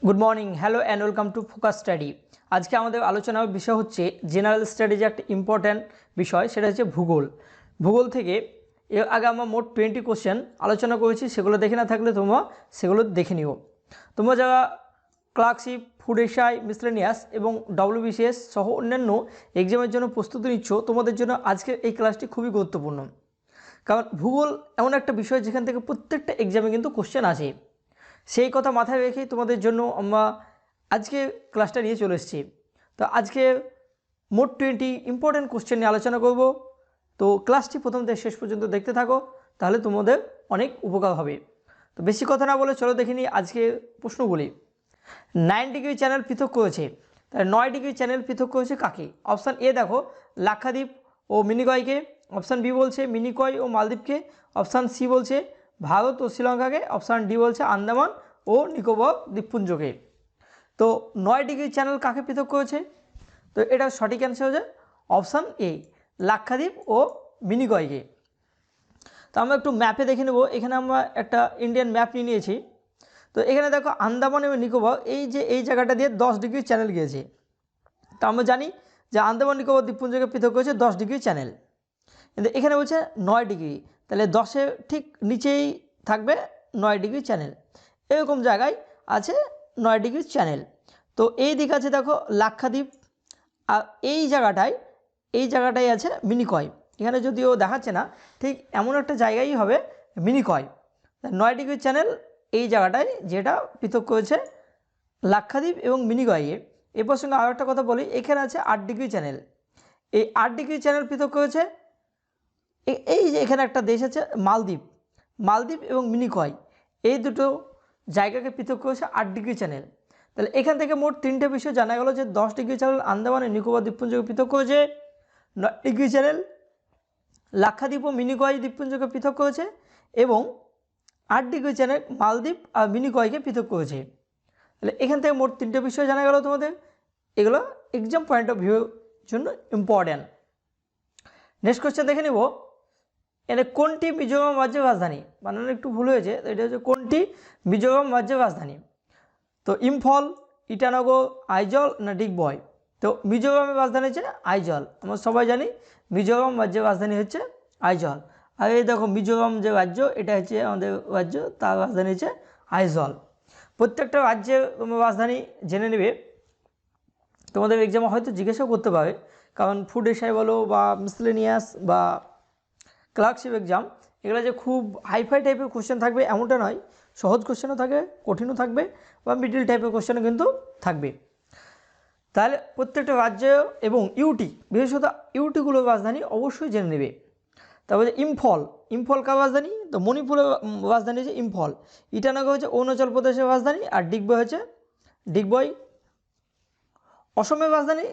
Good morning hello and welcome to focus study. आज के आमादेर आलोचनार विषय होच्छे जेनारेल स्टाडिज एक इम्पोर्टेंट विषय सेटा होच्छे भूगोल। भूगोल थेके एर आगे आमरा मोट 20 कोश्चेन आलोचना करेछि, सेगुलो देखे ना थाकले तोमरा सेगुलो देखे निओ। तोमरा Zara clerkship, food SI, miscellaneous एवं डब्ल्यूबीसीएस सह अन्यान्य एग्जामेर जोन्नो प्रस्तुति निচ্ছো तोमादेर जोन्नो आजकेर এই क्लासटी खूबই गुरुत्वपूर्ण। कारण भूगोल एमन एक विषय जेखान थेके प्रत्येकटा एग्जामे किन्तु कोश्चेन आसे। সেই কথা মাথায় রেখেই তোমাদের জন্য আমরা আজকে ক্লাসটা নিয়ে চলে এসেছি। তো আজকে মোট 20 ইম্পর্টেন্ট কোশ্চেন নিয়ে আলোচনা করব। তো ক্লাসটি প্রথম থেকে শেষ পর্যন্ত দেখতে থাকো, তাহলে তোমাদের অনেক উপকার হবে। তো বেশি কথা না বলে চলো দেখে নিই আজকে প্রশ্নগুলি। 9 ডিগ্রি চ্যানেল পৃথক করেছে, তাহলে 9 ডিগ্রি চ্যানেল পৃথক করেছে কাকে? অপশান এ দেখো লাক্ষাদ্বীপ ও মিনিকয়কে, অপশান বি বলছে মিনিকয় ও মালদ্বীপকে, অপশান সি বলছে ভারত ও শ্রীলঙ্কাকে, অপশান ডি বলছে আন্দামান ও নিকোবর দ্বীপপুঞ্জকে। তো 9 ডিগ্রি চ্যানেল কাকে পৃথক করেছে? তো এটা সঠিক অ্যান্সার হচ্ছে অপশান এ লাক্ষাদ্বীপ ও মিনিকয়কে। তো আমরা একটু ম্যাপে দেখে নেব। এখানে আমরা একটা ইন্ডিয়ান ম্যাপ নিয়ে নিয়েছি। তো এখানে দেখো আন্দামান এবং নিকোবর এই জায়গাটা দিয়ে 10 ডিগ্রি চ্যানেল গিয়েছে। তো আমরা জানি যে আন্দামান নিকোবর দ্বীপপুঞ্জকে পৃথক করেছে 10 ডিগ্রি চ্যানেল, কিন্তু এখানে বলছে 9 ডিগ্রি, তাহলে 10-এর ঠিক নিচেই থাকবে 9 ডিগ্রি চ্যানেল। এরকম জায়গায় আছে 9 ডিগ্রি চ্যানেল। তো এই দিকে আছে দেখো লাক্ষাদ্বীপ, আর এই জায়গাটায় আছে মিনিকয়। এখানে যদিও দেখাচ্ছে না, ঠিক এমন একটা জায়গায় হবে মিনিকয়। 9 ডিগ্রি চ্যানেল এই জায়গাটায় যেটা পৃথক করেছে লাক্ষাদ্বীপ এবং মিনিকয়কে। এর প্রসঙ্গে আরও একটা কথা বলি, এখানে আছে 8 ডিগ্রি চ্যানেল। এই 8 ডিগ্রি চ্যানেল পৃথক করেছে এই যে এখানে একটা দেশ আছে মালদ্বীপ এবং মিনিকয়, এই দুটো জায়গাকে পৃথক করেছে 8 ডিগ্রি চ্যানেল। তাহলে এখান থেকে মোট 3টে বিষয় জানা গেল যে 10 ডিগ্রি চ্যানেল আন্দামান ও নিকোবর দ্বীপপুঞ্জকে পৃথক করেছে, 9 ডিগ্রি চ্যানেল লাক্ষাদ্বীপ ও মিনিকয় দ্বীপপুঞ্জকে পৃথক করেছে, এবং 8 ডিগ্রি চ্যানেল মালদ্বীপ আর মিনিকয়কে পৃথক করেছে। তাহলে এখান থেকে মোট 3টে বিষয় জানা গেল তোমাদের। এগুলো এক্সাম পয়েন্ট অফ ভিউর জন্য ইম্পর্ট্যান্ট। নেক্সট কোয়েশ্চেন দেখে নেব। এখানে কোনটি মিজোরাম রাজ্যের রাজধানী? বানানো একটু ভুল হয়েছে, তো এটা হচ্ছে কোনটি মিজোরাম রাজ্যের রাজধানী। তো ইম্ফল, ইটানগর, আইজল না ডিগবয়? তো মিজোরামের রাজধানী হচ্ছে আইজল। আমরা সবাই জানি মিজোরাম রাজ্যের রাজধানী হচ্ছে আইজল। আর এই দেখো মিজোরাম যে রাজ্য, এটা হচ্ছে আমাদের রাজ্য, তার রাজধানী হচ্ছে আইজল। প্রত্যেকটা রাজ্যের রাজধানী জেনে নেবে, তোমাদের এক্সামে হয়তো জিজ্ঞাসাও করতে পারে। কারণ ফুড এসআই বলো বা মিসলেনিয়াস বা ক্লার্কশিপ এক্সাম, এগুলো যে খুব হাইফাই টাইপের কোশ্চেন থাকবে এমনটা নয়। সহজ কোশ্চেনও থাকবে, কঠিনও থাকবে, বা মিডিল টাইপের কোশ্চেনও কিন্তু থাকবে। তাহলে প্রত্যেকটা রাজ্য এবং বিশেষত ইউটিগুলোর রাজধানী অবশ্যই জেনে নেবে। তারপরে ইম্ফল কার রাজধানী? তো মণিপুরের রাজধানী হচ্ছে ইম্ফল। ইটানগর হচ্ছে অরুণাচল প্রদেশের রাজধানী, আর ডিগবয় অসমের রাজধানী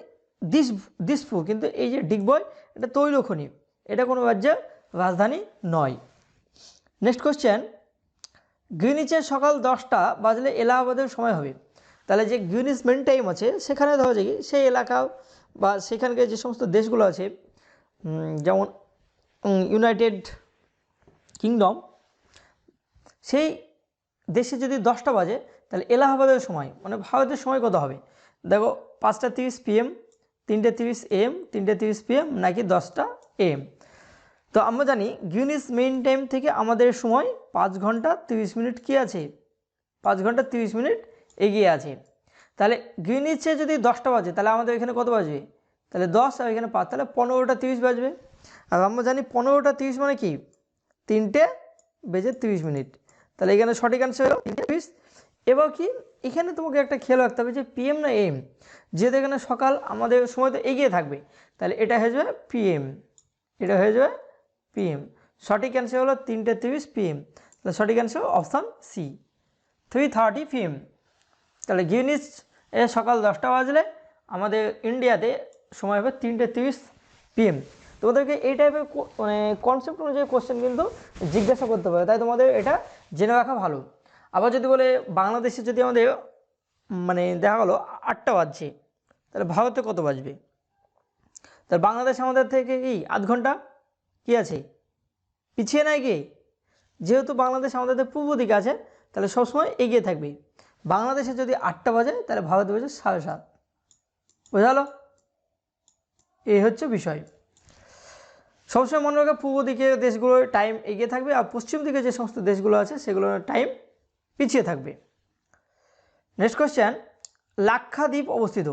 দিসপুর। কিন্তু এই যে ডিগবয়, এটা তৈলখনি, এটা কোনো রাজ্যের রাজধানী নয়। নেক্সট কোশ্চেন, গ্রিনিচের সকাল 10টা বাজলে এলাহাবাদের সময় হবে। তাহলে যে গ্রিনিচ মেন টাইম আছে সেখানে ধরা যায় কি সেই এলাকা বা সেখানকার যে সমস্ত দেশগুলো আছে, যেমন ইউনাইটেড কিংডম, সেই দেশে যদি 10টা বাজে তাহলে এলাহাবাদের সময় মানে ভারতের সময় কত হবে? দেখো 5:30 PM, 3:30 AM, 3:30 PM নাকি 10টা AM। তো আমরা জানি গ্রিনিচ মেইন টাইম থেকে আমাদের সময় 5 ঘন্টা 30 মিনিট কী আছে? 5 ঘন্টা 30 মিনিট এগিয়ে আছে। তাহলে গ্রিনিচে যদি 10টা বাজে তাহলে আমাদের এখানে কত বাজবে? তাহলে 10 আর এখানে 5, তাহলে 15টা 30 বাজবে। আর আমরা জানি 15টা 30 মানে কি 3:30 মিনিট। তাহলে এখানে সঠিক অ্যান্সার হলো 3:30। এবার কি এখানে তোমাকে একটা খেয়াল রাখতে হবে যে PM না AM, যেহেতু এখানে সকাল আমাদের সময় তো এগিয়ে থাকবে, তাহলে এটা হয়ে যাবে PM, এটা হয়ে যাবে PM। সঠিক অ্যান্সার হলো 3:30 PM। তাহলে সঠিক অ্যান্সার অপশান সি 3:30 PM। তাহলে গ্রিনিচ সকাল 10টা বাজলে আমাদের ইন্ডিয়াতে সময় হবে 3:30 PM। তোমাদেরকে এই টাইপের মানে কনসেপ্ট অনুযায়ী কোশ্চেন কিন্তু জিজ্ঞাসা করতে পারে, তাই তোমাদের এটা জেনে রাখা ভালো। আবার যদি বলে বাংলাদেশে যদি আমাদের মানে দেখা গেলো 8টা বাজছে, তাহলে ভারতে কত বাজবে? তাহলে বাংলাদেশ আমাদের থেকে কি আধ ঘন্টা কী আছে পিছিয়ে নেয় কি? যেহেতু বাংলাদেশ আমাদের পূর্ব দিকে আছে, তাহলে সবসময় এগিয়ে থাকবে। বাংলাদেশে যদি 8টা বাজে তাহলে ভারতে বাজে 7:30। বোঝা গেল? এই হচ্ছে বিষয়। সবসময় মনে রাখবে পূর্ব দিকে দেশগুলোর টাইম এগিয়ে থাকবে আর পশ্চিম দিকে যে সমস্ত দেশগুলো আছে সেগুলোর টাইম পিছিয়ে থাকবে। নেক্সট কোয়েশ্চেন, লাক্ষাদ্বীপ অবস্থিত।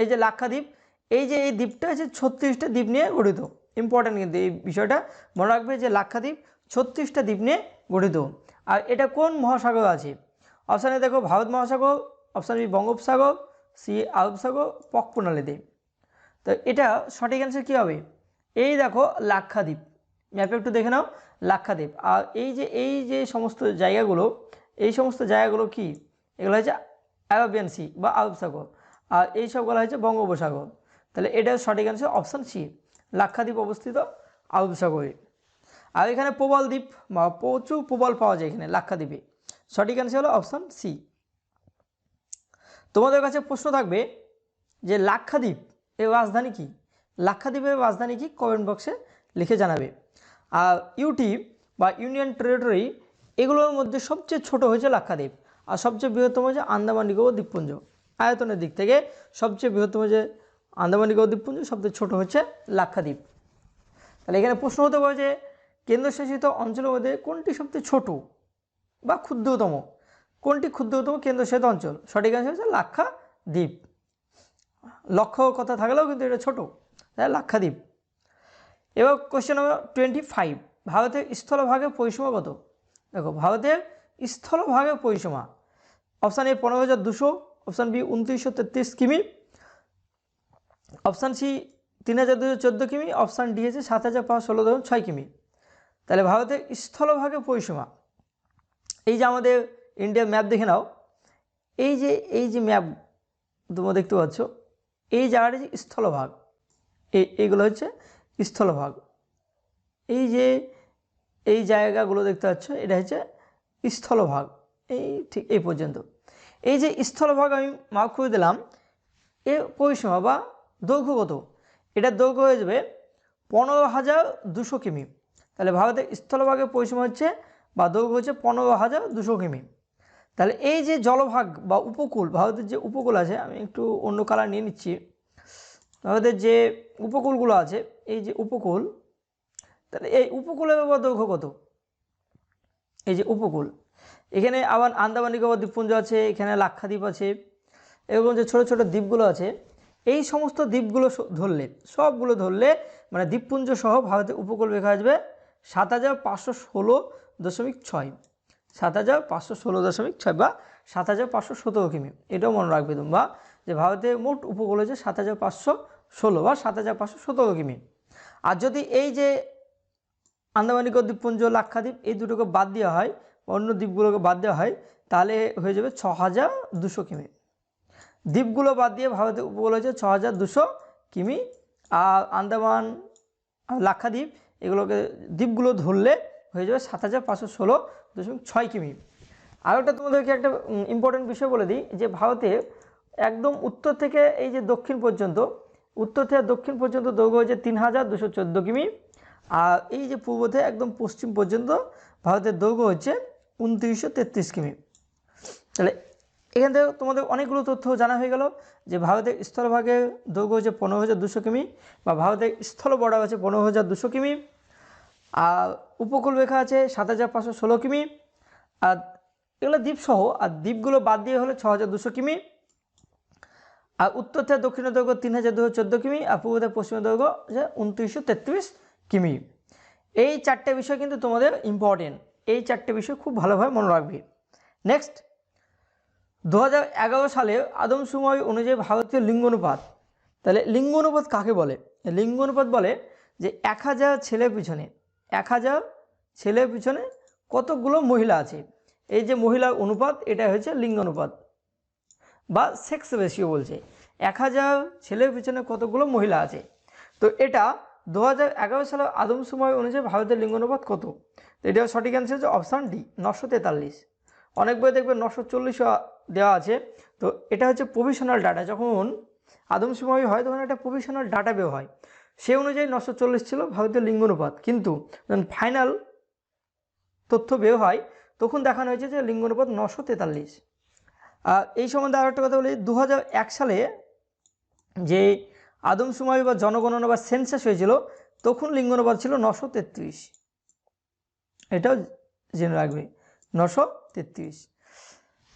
এই যে লাক্ষাদ্বীপ, এই যে এই দ্বীপটা আছে 36টা দ্বীপ নিয়ে গঠিত। ইম্পর্টেন্ট কিন্তু এই বিষয়টা মনে রাখবে যে লাক্ষাদ্বীপ 36টা দ্বীপ নিয়ে গঠিত। আর এটা কোন মহাসাগর আছে? অপশানে দেখো ভারত মহাসাগর, অপশান বি বঙ্গোপসাগর, সি আরব সাগর, প্রণালী দ্বীপ। তো এটা সঠিক অ্যান্সার কী হবে? এই দেখো লাক্ষাদ্বীপ, ম্যাপে একটু দেখে নাও লাক্ষাদ্বীপ। আর এই যে সমস্ত জায়গাগুলো, এই সমস্ত জায়গাগুলো কি? এগুলো হচ্ছে অ্যারাবিয়ান সি বা আরব সাগর, আর এই সবগুলো হচ্ছে বঙ্গোপসাগর। তাহলে এটার সঠিক অ্যান্সার অপশান সি, লাক্ষাদ্বীপ অবস্থিত আরব সাগরে। আর এখানে প্রবাল দ্বীপ, প্রচুর প্রবাল পাওয়া যায় এখানে লাক্ষাদ্বীপে। সঠিক অ্যান্সার হলো অপশান সি। তোমাদের কাছে প্রশ্ন থাকবে যে লাক্ষাদ্বীপ এর রাজধানী কি? লাক্ষাদ্বীপের রাজধানী কি? কমেন্ট বক্সে লিখে জানাবে। আর ইউটি বা ইউনিয়ন টেরিটরি এগুলোর মধ্যে সবচেয়ে ছোট হয়েছে লাক্ষাদ্বীপ, আর সবচেয়ে বৃহত্তম হচ্ছে আন্দামান নিকোবর দ্বীপপুঞ্জ। আয়তনের দিক থেকে সবচেয়ে বৃহত্তম যে আন্দামান নিকোবর দ্বীপপুঞ্জ, সবচেয়ে ছোট হচ্ছে লাক্ষাদ্বীপ। তাহলে এখানে প্রশ্ন হতে পারে যে কেন্দ্রশাসিত অঞ্চলের মধ্যে কোনটি সবচেয়ে ছোট বা ক্ষুদ্রতম? কোনটি ক্ষুদ্রতম কেন্দ্রশাসিত অঞ্চল? সঠিক অ্যান্সার হচ্ছে লাক্ষাদ্বীপ। লক্ষ্য কথা থাকলেও কিন্তু এটা ছোট, তাই লাক্ষাদ্বীপ। এবার কোশ্চেন নম্বর 25, ভারতের স্থলভাগের পরিসীমা কত? দেখো ভারতের স্থলভাগের পরিসীমা, অপশান এ 15,200, অপশান বি 2933 কিমি, অপশান সি 3,214 কিমি, অপশান ডি হচ্ছে 7,516.6 কিমি। তাহলে ভারতের স্থলভাগের পরিসীমা, এই যে আমাদের ইন্ডিয়ার ম্যাপ দেখে নাও, এই যে ম্যাপ তোমরা দেখতে পাচ্ছ, এই জায়গাটা যে স্থলভাগ, এইগুলো হচ্ছে স্থলভাগ। এই যে এই জায়গাগুলো দেখতে পাচ্ছ, এটা হচ্ছে স্থলভাগ। এই ঠিক এই পর্যন্ত এই যে স্থলভাগ আমি মার্ক করে দিলাম। এর পরিসীমা বা দৈর্ঘ্য কত? এটার দৈর্ঘ্য হয়ে যাবে 15,200 কিমি। তাহলে ভারতের স্থলভাগের পরিসীমা হচ্ছে বা দৈর্ঘ্য হচ্ছে 15,200 কিমি। তাহলে এই যে জলভাগ বা উপকূল, ভারতের যে উপকূল আছে, আমি একটু অন্য কালার নিয়ে নিচ্ছি। ভারতের যে উপকূলগুলো আছে, এই যে উপকূল, তাহলে এই উপকূলের দৈর্ঘ্য কত? এই যে উপকূল, এখানে আবার আন্দামান নিকোবর দ্বীপপুঞ্জ আছে, এখানে লাক্ষাদ্বীপ আছে, এরকম যে ছোট ছোট দ্বীপগুলো আছে, এই সমস্ত দ্বীপগুলো ধরলে, সবগুলো ধরলে মানে দ্বীপপুঞ্জ সহ ভারতের উপকূল রেখা আসবে 7,516.6, 7,516.6 বা 7,517 কিমি। এটাও মনে রাখবে তোমরা যে ভারতের মোট উপকূল হচ্ছে 7,516 বা 7,517 কিমি। আর যদি এই যে আন্দামান নিকোবর দ্বীপপুঞ্জ, লাক্ষাদ্বীপ এই দুটোকে বাদ দেওয়া হয়, অন্য দ্বীপগুলোকে বাদ দেওয়া হয়, তাহলে হয়ে যাবে 6,200 কিমি। দ্বীপগুলো বাদ দিয়ে ভারতের উপকূল হচ্ছে 6,200 কিমি। আর আন্দামান, লাক্ষাদ্বীপ এগুলোকে দ্বীপগুলো ধরলে হয়ে যাবে 7,516.6 কিমি। আর একটা তোমাদেরকে একটা ইম্পর্টেন্ট বিষয় বলে দিই যে ভারতে একদম উত্তর থেকে এই যে দক্ষিণ পর্যন্ত, উত্তর থেকে দক্ষিণ পর্যন্ত দৈর্ঘ্য হচ্ছে 3,214 কিমি। আর এই যে পূর্ব থেকে একদম পশ্চিম পর্যন্ত ভারতের দৈর্ঘ্য হচ্ছে 2,933 কিমি। তাহলে এখান থেকে তোমাদের অনেকগুলো তথ্য জানা হয়ে গেল যে ভারতের স্থলভাগের দৈর্ঘ্য হচ্ছে 15,200 কিমি বা ভারতের স্থল বর্ডার আছে 15,200 কিমি, আর উপকূল রেখা আছে 7,516 কিমি, আর এগুলো দ্বীপসহ, আর দ্বীপগুলো বাদ দিয়ে হলে 6,200 কিমি, আর উত্তর থেকে দক্ষিণের দৈর্ঘ্য 3,214 কিমি, আর পূর্ব থেকে পশ্চিমের দৈর্ঘ্য হচ্ছে 2,933 কিমি। এই চারটে বিষয় কিন্তু তোমাদের ইম্পর্টেন্ট, এই চারটে বিষয় খুব ভালোভাবে মনে রাখবে। নেক্সট, 2011 সালে আদমশুমারি অনুযায়ী ভারতীয় লিঙ্গ অনুপাত। তাহলে লিঙ্গ অনুপাত কাকে বলে? লিঙ্গ অনুপাত বলে যে 1,000 ছেলের পিছনে, 1,000 ছেলের পিছনে কতগুলো মহিলা আছে, এই যে মহিলার অনুপাত, এটা হচ্ছে লিঙ্গ অনুপাত বা সেক্স রেশিও বলছে। 1,000 ছেলের পিছনে কতগুলো মহিলা আছে। তো এটা 2011 সালের আদমশুমারি অনুযায়ী ভারতের লিঙ্গ অনুপাত কত? তো এটা সঠিক অ্যান্সার হচ্ছে অপশান ডি, 943। অনেক বই দেখবে 940 দেওয়া আছে। তো এটা হচ্ছে প্রভিশনাল ডাটা, যখন আদমশুমারি হয় তখন একটা প্রভিশনাল ডাটা বের হয়, সে অনুযায়ী 940 ছিল ভারতীয় লিঙ্গ অনুপাত, কিন্তু যখন ফাইনাল তথ্য বের হয় তখন দেখানো হয়েছে যে লিঙ্গ অনুপাত 943। এই সম্বন্ধে আরও একটা কথা বলি, 2001 সালে যে আদমশুমারি বা জনগণনা বা সেন্সাস হয়েছিল তখন লিঙ্গ অনুপাত ছিল 933। এটাও জেনে রাখবে, 933।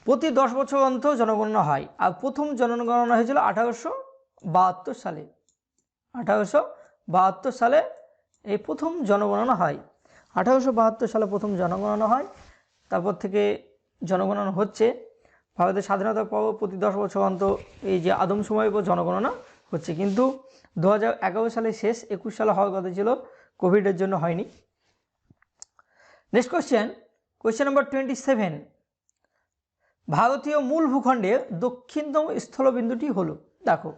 প্রতি 10 বছর অন্তর জনগণনা হয়। আর প্রথম জনগণনা হয়েছিল 1872 সালে। 1872 সালে এই প্রথম জনগণনা হয়। 1872 সালে প্রথম জনগণনা হয়। তারপর থেকে জনগণনা হচ্ছে। ভারতের স্বাধীনতার পর প্রতি 10 বছর অন্তর এই যে আদমশুমারির উপর জনগণনা হচ্ছে, কিন্তু 2011 সালে শেষ, 21 সালে হওয়ার কথা ছিল, কোভিডের জন্য হয়নি। Next question number 27। ভারতীয় মূল ভূখণ্ডের দক্ষিণতম স্থলবিন্দুটি হলো। দেখো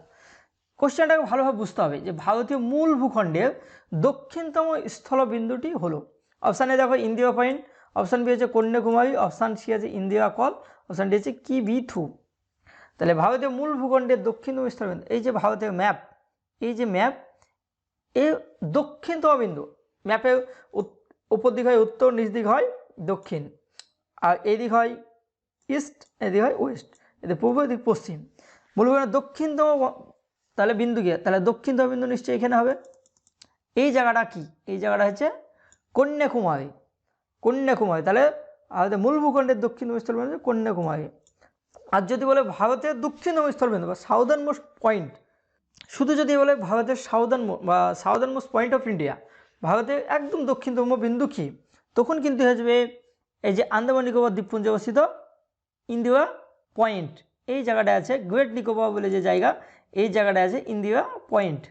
কোশ্চেনটাকে ভালোভাবে বুঝতে হবে যে ভারতীয় মূল ভূখণ্ডের দক্ষিণতম স্থলবিন্দুটি হলো। অপশান এ দেখো ইন্দিরা পয়েন্ট, অপশান বি হচ্ছে কন্যাকুমারী, অপশান সি আছে ইন্দিরা কল, অপশান ডি হচ্ছে কিবিথু। তাহলে ভারতীয় মূল ভূখণ্ডের দক্ষিণতম স্থলবিন্দু, এই যে ভারতের ম্যাপ, এই যে ম্যাপ, এই দক্ষিণতম বিন্দু, ম্যাপের উপর দিক হয় উত্তর, নিচ দিক হয় দক্ষিণ, আর এই দিক হয় ইস্ট, এদিক হয় ওয়েস্ট, এদের পূর্ব, এদিক পশ্চিম। মূল ভূখণ্ডের দক্ষিণতম তাহলে বিন্দু কি, তাহলে দক্ষিণতম বিন্দু নিশ্চয়ই এখানে হবে। এই জায়গাটা কি, এই জায়গাটা হচ্ছে কন্যাকুমারী। কন্যাকুমারী, তাহলে আমাদের মূল ভূখণ্ডের দক্ষিণতম স্থলবিন্দু কন্যাকুমারী। আর যদি বলে ভারতের দক্ষিণতম স্থলবিন্দু বা সাউদার্ন মোস্ট পয়েন্ট, শুধু যদি বলে ভারতের southern most point of India, ভারতের একদম দক্ষিণতম বিন্দু কি, তখন কিন্তু আসবে এই যে আন্দামান নিকোবর দ্বীপপুঞ্জে অবস্থিত ইন্দিরা পয়েন্ট। এই জায়গাটা আছে গ্রেট নিকোবর বলে যে জায়গা, এই জায়গাটা আছে ইন্দিরা পয়েন্ট।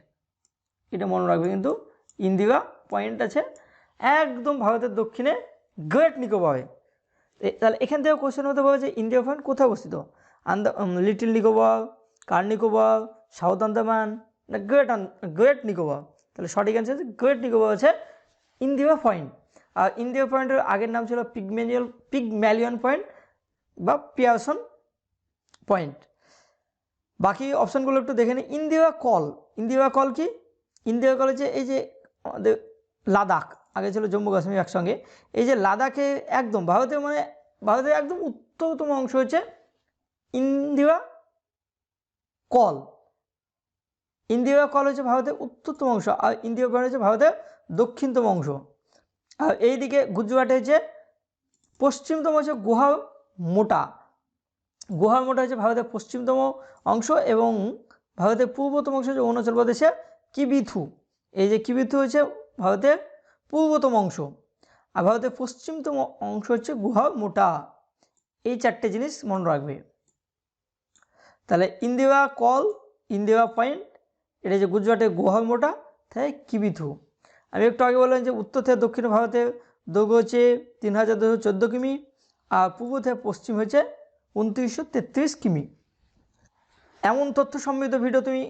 এটা মনে রাখবে কিন্তু, ইন্দিরা পয়েন্ট আছে একদম ভারতের দক্ষিণে গ্রেট নিকোবরে। তাহলে এখান থেকে কোশ্চেন হতে পারে যে ইন্দিরা পয়েন্ট কোথায় অবস্থিত, লিটল নিকোবর, কার নিকোবর, সাউথ আন্দামান না গ্রেট নিকোবর। তাহলে সঠিক অ্যান্সার আছে গ্রেট নিকোবর আছে ইন্দিরা পয়েন্ট। আর ইন্দিরা পয়েন্টের আগের নাম ছিল পিগম্যালিয়ন পয়েন্ট বা পিয়ারসন পয়েন্ট। বাকি অপশানগুলো একটু দেখে নিই। ইন্দিরা কল কি, ইন্দিরা কল হচ্ছে এই যে আমাদের লাদাখ, আগে ছিল জম্মু কাশ্মীর একসঙ্গে, এই যে লাদাখে একদম ভারতের একদম উত্তরতম অংশ হচ্ছে ইন্দিরা কল। ইন্দিরা কল হচ্ছে ভারতের উত্তরতম অংশ, আর ইন্দিরা পয়েন্ট হচ্ছে ভারতের দক্ষিণতম অংশ। আর এইদিকে গুজরাটে হচ্ছে পশ্চিমতম হচ্ছে গুহার মোটা হচ্ছে ভারতের পশ্চিমতম অংশ, এবং ভারতের পূর্বতম অংশ হচ্ছে অরুণাচল প্রদেশের কিবিথু। এই যে কিবিথু হচ্ছে ভারতের পূর্বতম অংশ, আর ভারতের পশ্চিমতম অংশ হচ্ছে গুহার মোটা। এই চারটে জিনিস মনে রাখবে। তাহলে ইন্দিরা কল, ইন্দিরা পয়েন্ট, এটা যে গুজরাটের গুহার মোটা, তাই কিবিথু। আমি একটু আগে বললাম যে উত্তর থেকে দক্ষিণ ভারতের দৈর্ঘ্য হচ্ছে 3214 কিমি, আর পূর্ব থেকে পশ্চিম হচ্ছে 2933 কিমি। এমন তথ্য সমৃদ্ধ ভিডিও তুমি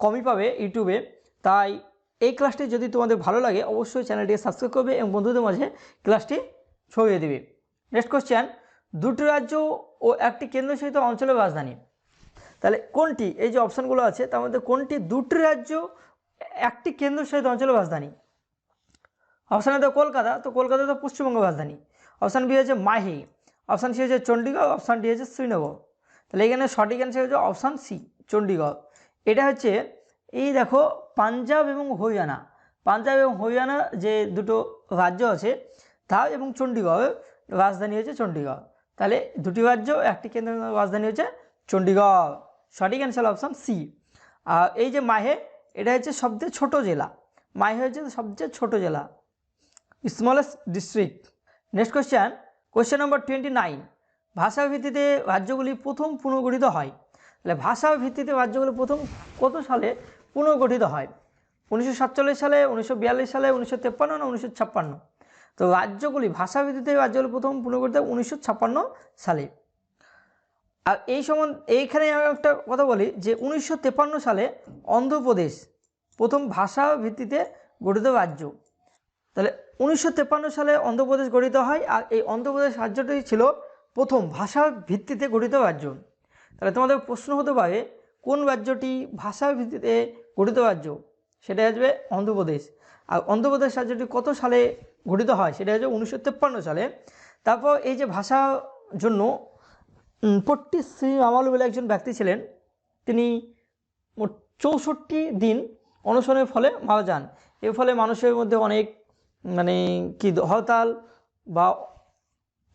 কমই পাবে ইউটিউবে, তাই এই ক্লাসটি যদি তোমাদের ভালো লাগে অবশ্যই চ্যানেলটিকে সাবস্ক্রাইব করবে এবং বন্ধুদের মাঝে ক্লাসটি ছড়িয়ে দেবে। নেক্সট কোশ্চেন, দুটি রাজ্য ও একটি কেন্দ্রশাসিত অঞ্চলের রাজধানী। তাহলে কোনটি, এই যে অপশানগুলো আছে তার মধ্যে কোনটি দুটি রাজ্য একটি কেন্দ্রশাসিত অঞ্চলের রাজধানী? অপশান এ তো কলকাতা, তো কলকাতা তো পশ্চিমবঙ্গের রাজধানী। অপশান বি হচ্ছে মাহি, অপশান সি হচ্ছে চণ্ডীগড়, অপশান ডি হচ্ছে শ্রীনগর। তাহলে এখানে সঠিক অ্যান্সার হচ্ছে অপশান সি, চণ্ডীগড়। এটা হচ্ছে এই দেখো পাঞ্জাব এবং হরিয়ানা যে দুটো রাজ্য আছে তা এবং চণ্ডীগড়ের রাজধানী হচ্ছে চণ্ডীগড়। তাহলে দুটি রাজ্য একটি কেন্দ্র রাজধানী হচ্ছে চণ্ডীগড়। সঠিক অ্যান্সার অপশান সি। আর এই যে মাহে, এটা হচ্ছে সবচেয়ে ছোট জেলা, মাহে হচ্ছে সবচেয়ে ছোট জেলা, smallest district. Next question number 29। ভাষার ভিত্তিতে রাজ্যগুলি প্রথম পুনর্গঠিত হয়। তাহলে ভাষার ভিত্তিতে রাজ্যগুলি প্রথম কত সালে পুনর্গঠিত হয়? 1947 সালে, 1942 সালে, 1953 না 1956? তো রাজ্যগুলি ভাষার ভিত্তিতে রাজ্যগুলি প্রথম পুনর্গঠিত 1956 সালে। আর এইখানে আমি একটা কথা বলি যে 1953 সালে অন্ধ্রপ্রদেশ প্রথম ভাষা ভিত্তিতে গঠিত রাজ্য। তাহলে 1953 সালে অন্ধ্রপ্রদেশ গঠিত হয়, আর এই অন্ধ্রপ্রদেশ রাজ্যটি ছিল প্রথম ভাষা ভিত্তিতে গঠিত রাজ্য। তাহলে তোমাদের প্রশ্ন হতে পারে কোন রাজ্যটি ভাষার ভিত্তিতে গঠিত রাজ্য? সেটা আসবে অন্ধ্রপ্রদেশ। আর অন্ধ্রপ্রদেশ রাজ্যটি কত সালে গঠিত হয়? সেটা হচ্ছে 1953 সালে। তারপর এই যে ভাষার জন্য পট্টি শ্রী রামালু বলে একজন ব্যক্তি ছিলেন, তিনি মোট 64 দিন অনশনের ফলে মারা যান। এর ফলে মানুষের মধ্যে অনেক মানে কি হরতাল বা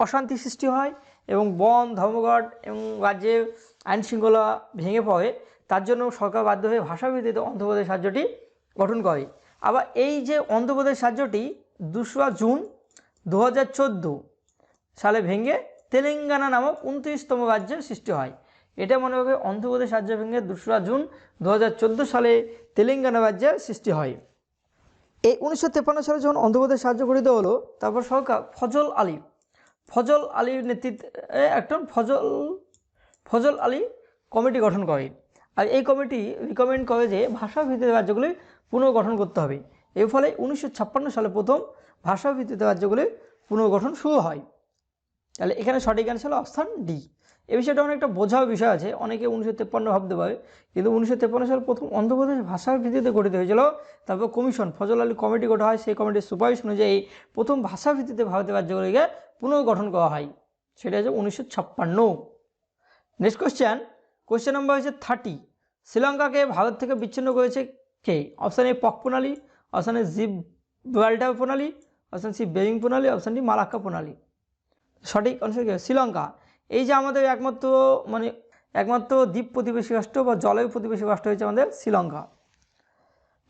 অশান্তি সৃষ্টি হয় এবং বন ধর্মঘট এবং রাজ্যের আইনশৃঙ্খলা ভেঙে পড়ে। তার জন্য সরকার বাধ্য হয়ে ভাষাভিত্তিক অন্ধ্রপ্রদেশ রাজ্যটি গঠন করে। আবার এই যে অন্ধ্রপ্রদেশ রাজ্যটি 2 জুন 2014 সালে ভেঙে তেলেঙ্গানা নামক 29তম রাজ্যের সৃষ্টি হয়। এটা মনে হবে অন্ধ্রপ্রদেশ রাজ্য ভেঙে 2 জুন 2014 সালে তেলেঙ্গানা রাজ্যের সৃষ্টি হয়। এই 1953 সালে যখন অন্ধ্রপ্রদেশ রাজ্য গঠিত হলো, তারপর সরকার ফজল আলীর নেতৃত্বে একটা ফজল আলী কমিটি গঠন করে। আর এই কমিটি রিকমেন্ড করে যে ভাষাভিত্তিক রাজ্যগুলি পুনর্গঠন করতে হবে। এর ফলে 1956 সালে প্রথম ভাষাভিত্তিক রাজ্যগুলির পুনর্গঠন শুরু হয়। তাহলে এখানে সঠিক অ্যান্সার হলো অপশান ডি। এই বিষয়টা অনেকটা বোঝার বিষয় আছে, অনেকে 1953 ভাবতে পারে, কিন্তু 1953 সালে প্রথম অন্ধ্রপ্রদেশ ভাষার ভিত্তিতে গঠিত হয়েছিল। তারপর কমিশন ফজল আলী কমিটি গঠন হয়, সেই কমিটির সুপারিশ অনুযায়ী প্রথম ভাষা ভিত্তিতে ভারতের রাজ্যগুলিকে পুনর্গঠন করা হয়, সেটা হচ্ছে 1956। নেক্সট কোয়েশ্চেন নাম্বার হচ্ছে 30। শ্রীলঙ্কাকে ভারত থেকে বিচ্ছিন্ন করেছে কে? অপশান এ পক প্রণালী, অপশান এ জিব্রাল্টার প্রণালী, অপশান সি বেরিং প্রণালী, অপশান ডি মালাক্কা প্রণালী। সঠিক আনসার কি? শ্রীলঙ্কা। এই যে আমাদের একমাত্র দ্বীপ প্রতিবেশী রাষ্ট্র বা জলের প্রতিবেশী রাষ্ট্র হচ্ছে আমাদের শ্রীলঙ্কা।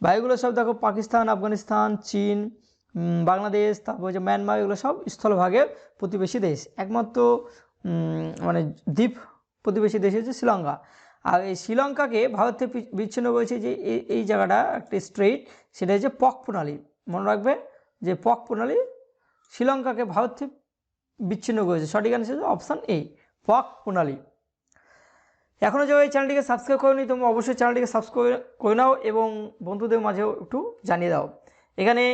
বায়ুগুলো সব দেখো পাকিস্তান, আফগানিস্তান, চীন, বাংলাদেশ, তারপর যে মিয়ানমার, এগুলো সব স্থলভাগের প্রতিবেশী দেশ। একমাত্র দ্বীপ প্রতিবেশী দেশ হচ্ছে শ্রীলঙ্কা। আর এই শ্রীলঙ্কাকে ভারত থেকে বিচ্ছিন্ন করেছে যে এই জায়গাটা একটা স্ট্রেট, সেটা হচ্ছে পক প্রণালী। মনে রাখবে যে পক প্রণালী শ্রীলঙ্কাকে ভারত থেকে বিচ্ছিন্ন করেছে। সঠিক আনসার অপশান এ পক প্রণালী। এখনও যারা এই চ্যানেলটিকে সাবস্ক্রাইব করোনি, তোমরা অবশ্যই চ্যানেলটিকে সাবস্ক্রাইব করে নাও এবং বন্ধুদের মাঝেও একটু জানিয়ে দাও। এখানে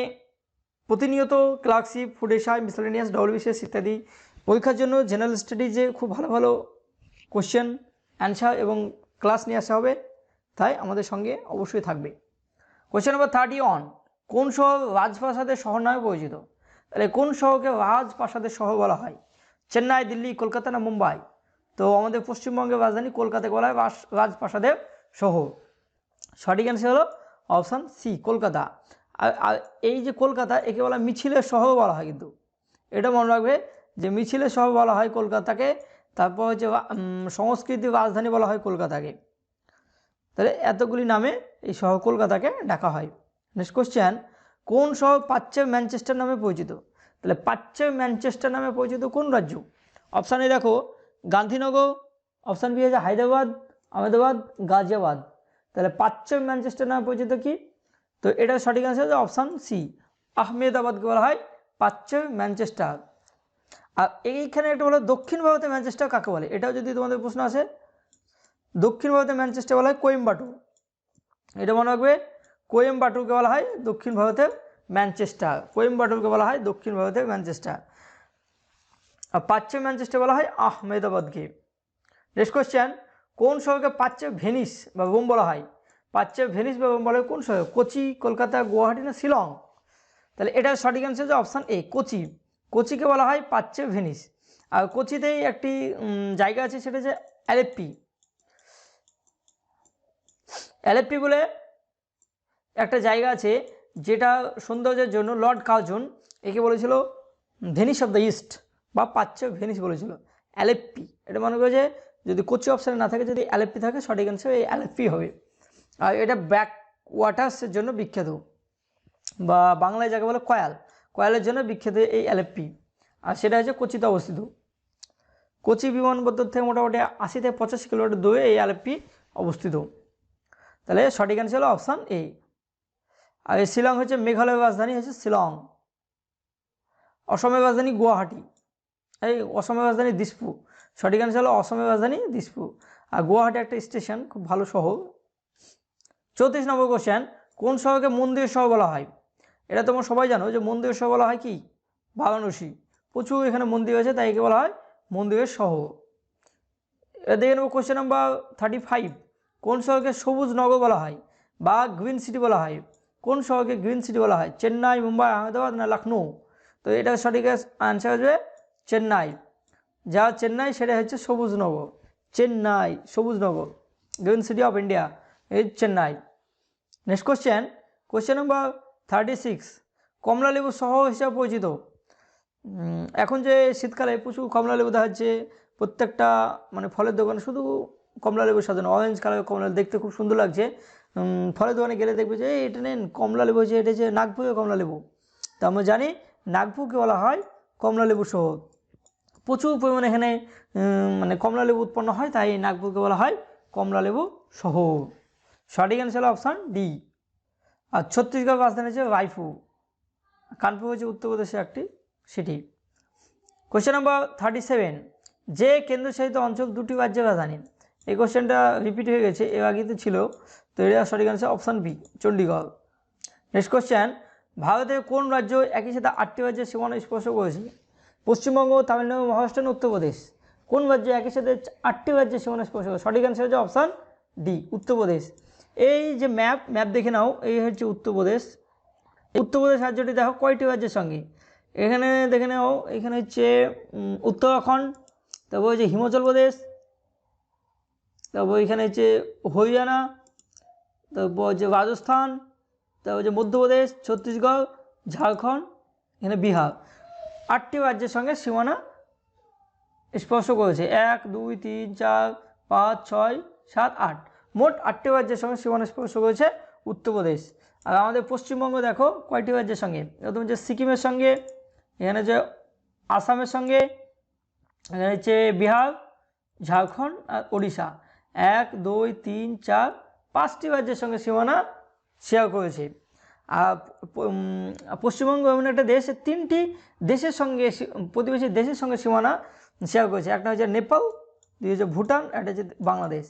প্রতিনিয়ত clerkship, food SI, miscellaneous, WBCS ইত্যাদি পরীক্ষার জন্য জেনারেল স্টাডিজে খুব ভালো ভালো কোশ্চেন অ্যান্সার এবং ক্লাস নিয়ে আসা হবে, তাই আমাদের সঙ্গে অবশ্যই থাকবে। Question number 31। কোন শহর রাজপ্রাসাদের শহর নামে পরিচিত? তাহলে কোন শহরকে রাজপ্রাসাদের শহর বলা হয়? চেন্নাই, দিল্লি, কলকাতা না মুম্বাই? তো আমাদের পশ্চিমবঙ্গের রাজধানী কলকাতাকে বলা হয় রাজপ্রাসাদের শহর। সঠিক অ্যান্সার হলো অপশান সি কলকাতা। আর এই যে কলকাতা, একে বলা মিছিলের শহর বলা হয়, কিন্তু এটা মনে রাখবে যে মিছিলের শহর বলা হয় কলকাতাকে। তারপর হচ্ছে সংস্কৃতির রাজধানী বলা হয় কলকাতাকে। তাহলে এতগুলি নামে এই শহর কলকাতাকে ডাকা হয়। নেক্সট কোশ্চেন, কোন শহর প্রাচ্যের ম্যানচেস্টার নামে পরিচিত? তাহলে প্রাচ্যের ম্যানচেস্টার নামে পরিচিত কোন রাজ্য? অপশান এ দেখো গান্ধীনগর, অপশান বি হচ্ছে হায়দ্রাবাদ, আহমেদাবাদ, গাজিয়াবাদ। তাহলে প্রাচ্যের ম্যানচেস্টার নামে পরিচিত কি? তো এটার সঠিক অ্যান্সার হচ্ছে অপশান সি আহমেদাবাদকে বলা হয় প্রাচ্যের ম্যানচেস্টার। আর এইখানে একটা বলে দক্ষিণ ভারতের ম্যানচেস্টার কাকে বলে? এটাও যদি তোমাদের প্রশ্ন আসে, দক্ষিণ ভারতের ম্যানচেস্টার বলা হয় কোয়েম্বাটুর। এটা মনে রাখবে, কোয়েম্বাটুরকে বলা হয় দক্ষিণ ভারতের ম্যানচেস্টার। কোয়েম্বাটুরকে বলা হয় দক্ষিণ ভারতের ম্যানচেস্টার। আর প্রাচ্যের ম্যানচেস্টার বলা হয় আহমেদাবাদকে। নেক্সট কোয়েশ্চেন, কোন শহরকে প্রাচ্যের ভেনিস বা রোম বলা হয়? প্রাচ্যের ভেনিস বা রোম বলা হয় কোন শহর? কোচি, কলকাতা, গুয়াহাটি না শিলং? তাহলে এটার সঠিক অ্যান্সার হচ্ছে অপশান এ কোচি। কোচিকে বলা হয় প্রাচ্যের ভেনিস। আর কোচিতেই একটি জায়গা আছে, সেটা হচ্ছে অ্যালেপ্পি। অ্যালেপ্পি বলে একটা জায়গা আছে, যেটা সৌন্দর্যের জন্য লর্ড কার্জন একে বলেছিল ভেনিস অফ দ্য ইস্ট বা প্রাচ্য ভেনিস বলেছিল। অ্যালেপ্পি, এটা মনে করে যে যদি কোচি অপশানে না থাকে, যদি অ্যালেপ্পি থাকে, সঠিক অ্যান্সার এই অ্যালেপ্পি হবে। আর এটা ব্যাক ওয়াটার্সের জন্য বিখ্যাত, বা বাংলায় যাকে বলে কয়ালের জন্য বিখ্যাত এই অ্যালেপ্পি। আর সেটা হচ্ছে কোচিতে অবস্থিত। কোচি বিমানবন্দর থেকে মোটামুটি 80 থেকে 85 কিলোমিটার দূরে এই অ্যালেপ্পি অবস্থিত। তাহলে সঠিক অ্যান্সার হলো অপশান এ। আর এই শিলং হচ্ছে মেঘালয়ের রাজধানী হচ্ছে শিলং। অসমের রাজধানী গুয়াহাটি। এই অসমের রাজধানী দিসপুর। সঠিক অ্যান্সার হলো অসমের রাজধানী দিসপুর। আর গুয়াহাটি একটা স্টেশন, খুব ভালো শহর। 34 নম্বর কোশ্চেন, কোন শহরকে মন্দিরের শহর বলা হয়? এটা তোমরা সবাই জানো যে মন্দিরের শহর বলা হয় কি? বারাণসী। প্রচুর এখানে মন্দির আছে, তাই একে বলা হয় মন্দিরের শহর। দেখে নেব কোশ্চেন নাম্বার 35। কোন শহরকে সবুজ নগর বলা হয় বা গ্রিন সিটি বলা হয়? কোন শহরকে গ্রিন সিটি বলা হয়? চেন্নাই, মুম্বাই, আহমেদাবাদ না লখনৌ? তো এটা সঠিক অ্যান্সার আসবে চেন্নাই। যা চেন্নাই সেটা হচ্ছে সবুজনগর। চেন্নাই সবুজনগর, গ্রিন সিটি অফ ইন্ডিয়া এই চেন্নাই। নেক্সট কোশ্চেন নাম্বার 36, কমলা লেবু শহর হিসাবে পরিচিত। এখন যে শীতকালে প্রচুর কমলা লেবু দেখা যাচ্ছে প্রত্যেকটা মানে ফলের দোকানে, শুধু কমলা লেবু সাজানো, অরেঞ্জ কালার কমলা, দেখতে খুব সুন্দর লাগছে। ফলের দোকানে গেলে দেখবে যে এটা নেন কমলা লেবু, হচ্ছে এটা হচ্ছে নাগপুরের কমলা লেবু। তা আমরা জানি নাগপুরকে বলা হয় কমলা লেবু শহর। প্রচুর পরিমাণে এখানে মানে কমলা লেবু উৎপন্ন হয়, তাই নাগপুরকে বলা হয় কমলা লেবু শহর। সঠিক অ্যান্সার অপশান ডি। আর ছত্তিশগড় রাজধানী হচ্ছে রায়পুর। কানপুর হচ্ছে উত্তরপ্রদেশের একটি সিটি। কোশ্চেন নাম্বার 37, যে কেন্দ্রশাসিত অঞ্চল দুটি রাজ্যের রাজধানী। এই কোশ্চেনটা রিপিট হয়ে গেছে, এর আগে তো ছিল, তো এটা সঠিক answer option B, Chandigarh. Next question, ভারতের কোন রাজ্য একই সাথে 8টি রাজ্যের সীমানা স্পর্শ করেছে? পশ্চিমবঙ্গ, তামিলনাড়ু, মহারাষ্ট্র, উত্তরপ্রদেশ। কোন রাজ্য একই সাথে 8টি রাজ্যের সীমানা স্পর্শ করে? সঠিক অ্যান্সার হচ্ছে অপশান ডি, উত্তরপ্রদেশ। এই যে ম্যাপ দেখে নাও, এই হচ্ছে উত্তরপ্রদেশ। উত্তরপ্রদেশ রাজ্যটি দেখো কয়টি রাজ্যের সঙ্গে, এখানে দেখে নাও, এখানে হচ্ছে উত্তরাখণ্ড, তারপর হচ্ছে হিমাচল প্রদেশ, তারপর এখানে হচ্ছে হরিয়ানা, তারপর হচ্ছে রাজস্থান, তারপর হচ্ছে মধ্যপ্রদেশ, ছত্তিশগড়, ঝাড়খণ্ড, এখানে বিহার। 8টি রাজ্যের সঙ্গে সীমানা স্পর্শ করেছে। 1 2 3 4 5 6 7 8, মোট 8টি রাজ্যের সঙ্গে সীমানা স্পর্শ করেছে উত্তরপ্রদেশ। আর আমাদের পশ্চিমবঙ্গ দেখো কয়টি রাজ্যের সঙ্গে, প্রথম হচ্ছে সিকিমের সঙ্গে, এখানে হচ্ছে আসামের সঙ্গে, এখানে হচ্ছে বিহার, ঝাড়খণ্ড আর ওড়িশা। 1 2 3 4 5টি রাজ্যের সঙ্গে সীমানা শেয়ার করেছে। আর পশ্চিমবঙ্গ এমন একটা দেশ, 3টি দেশের সঙ্গে, প্রতিবেশী দেশের সঙ্গে সীমানা শেয়ার করেছে। একটা হচ্ছে নেপাল, দুই হচ্ছে ভুটান, একটা হচ্ছে বাংলাদেশ।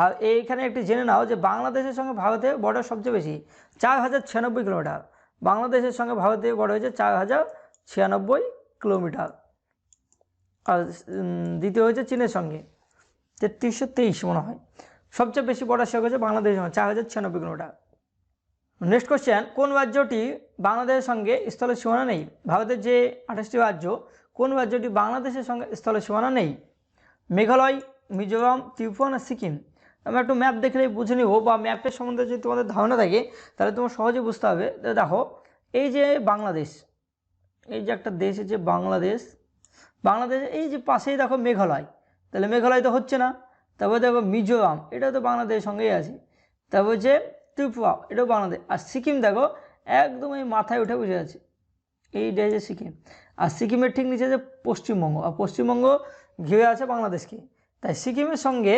আর এইখানে একটি জেনে নাও যে বাংলাদেশের সঙ্গে ভারতের বর্ডার সবচেয়ে বেশি, 4096 কিলোমিটার। বাংলাদেশের সঙ্গে ভারতের বর্ডার হচ্ছে 4096 কিলোমিটার। আর দ্বিতীয় হচ্ছে চীনের সঙ্গে 3323 মনে হয়। সবচেয়ে বেশি বর্ডার শেয়ার করেছে বাংলাদেশের সঙ্গে, 4096 কিলোমিটার। নেক্সট কোশ্চেন, কোন রাজ্যটি বাংলাদেশের সঙ্গে স্থলের সীমানা নেই? ভারতের যে 28টি রাজ্য, কোন রাজ্যটি বাংলাদেশের সঙ্গে স্থলের সীমানা নেই? মেঘালয়, মিজোরাম, ত্রিপুরা না সিকিম? আমরা একটু ম্যাপ দেখলেই বুঝে নিব, বা ম্যাপের সম্বন্ধে যদি তোমাদের ধারণা থাকে তাহলে তোমার সহজে বুঝতে হবে। দেখো এই যে বাংলাদেশ, এই যে একটা দেশ যে বাংলাদেশ, বাংলাদেশ এই যে পাশেই দেখো মেঘালয়, তাহলে মেঘালয় তো হচ্ছে না। তারপর দেখো মিজোরাম, এটাও তো বাংলাদেশের সঙ্গেই আছে। তারপর যে ত্রিপুরা, এটাও বাংলাদেশ। আর সিকিম দেখো একদম এই মাথায় উঠে বসে আছে, এইটা যে সিকিম। আর সিকিমের ঠিক নিচে যে পশ্চিমবঙ্গ, আর পশ্চিমবঙ্গ ঘিরে আছে বাংলাদেশকে। তাই সিকিমের সঙ্গে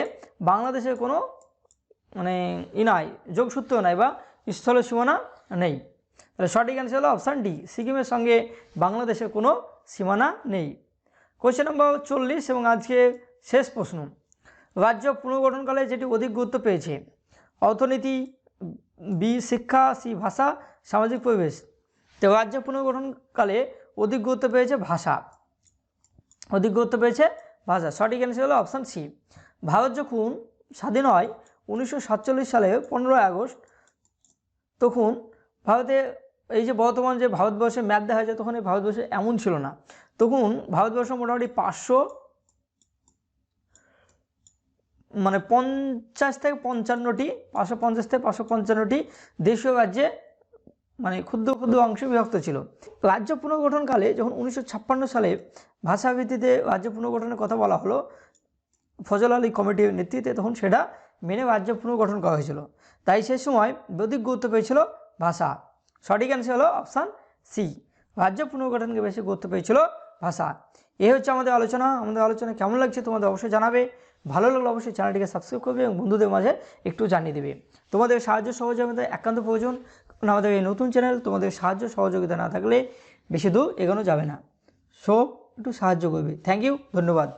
বাংলাদেশের কোনো মানে নাই, যোগসূত্র নাই বা স্থলের সীমানা নেই। তাহলে সঠিক অ্যান্সার হলো অপশান ডি, সিকিমের সঙ্গে বাংলাদেশের কোনো সীমানা নেই। কোশ্চেন নম্বর 40 এবং আজকে শেষ প্রশ্ন, রাজ্য পুনর্গঠনকালে যেটি অধিক গুরুত্ব পেয়েছে? অর্থনীতি, বি শিক্ষা, সি ভাষা, সামাজিক পরিবেশ। তো রাজ্য পুনর্গঠনকালে অধিক গুরুত্ব পেয়েছে ভাষা, অধিক গুরুত্ব পেয়েছে ভাষা। সঠিক অ্যান্সার হলো অপশান সি। ভারত যখন স্বাধীন হয় 1947 সালে 15 আগস্ট, তখন ভারতে এই যে বর্তমান যে ভারতবর্ষে ম্যাপ দেখা যায়, তখন এই ভারতবর্ষে এমন ছিল না। তখন ভারতবর্ষ মোটামুটি 50 থেকে 55টি, 550 থেকে 555টি দেশীয় রাজ্যে মানে ক্ষুদ্র ক্ষুদ্র অংশে বিভক্ত ছিল। রাজ্য পুনর্গঠনকালে যখন 1956 সালে ভাষাভিত্তিতে রাজ্য পুনর্গঠনের কথা বলা হলো ফজল আলী কমিটির নেতৃত্বে, তখন সেটা মেনে রাজ্য পুনর্গঠন করা হয়েছিল। তাই সেই সময় অধিক গুরুত্ব পেয়েছিল ভাষা। সঠিক অ্যান্সার হলো অপশান সি, রাজ্য পুনর্গঠনকে বেশি গুরুত্ব পেয়েছিল ভাষা। এই হচ্ছে আমাদের আলোচনা। আমাদের আলোচনা কেমন লাগছে তোমাদের অবশ্যই জানাবে। ভালো লাগলে অবশ্যই চ্যানেলটিকে সাবস্ক্রাইব করবে এবং বন্ধুদের মাঝে একটু জানিয়ে দেবে। তোমাদের সাহায্য সহযোগিতা একান্ত প্রয়োজন, কারণ আমাদের এই নতুন চ্যানেল, তোমাদের সাহায্য সহযোগিতা না থাকলে বেশি দূর এগোনো যাবে না। সো একটু সাহায্য করবে। থ্যাংক ইউ, ধন্যবাদ।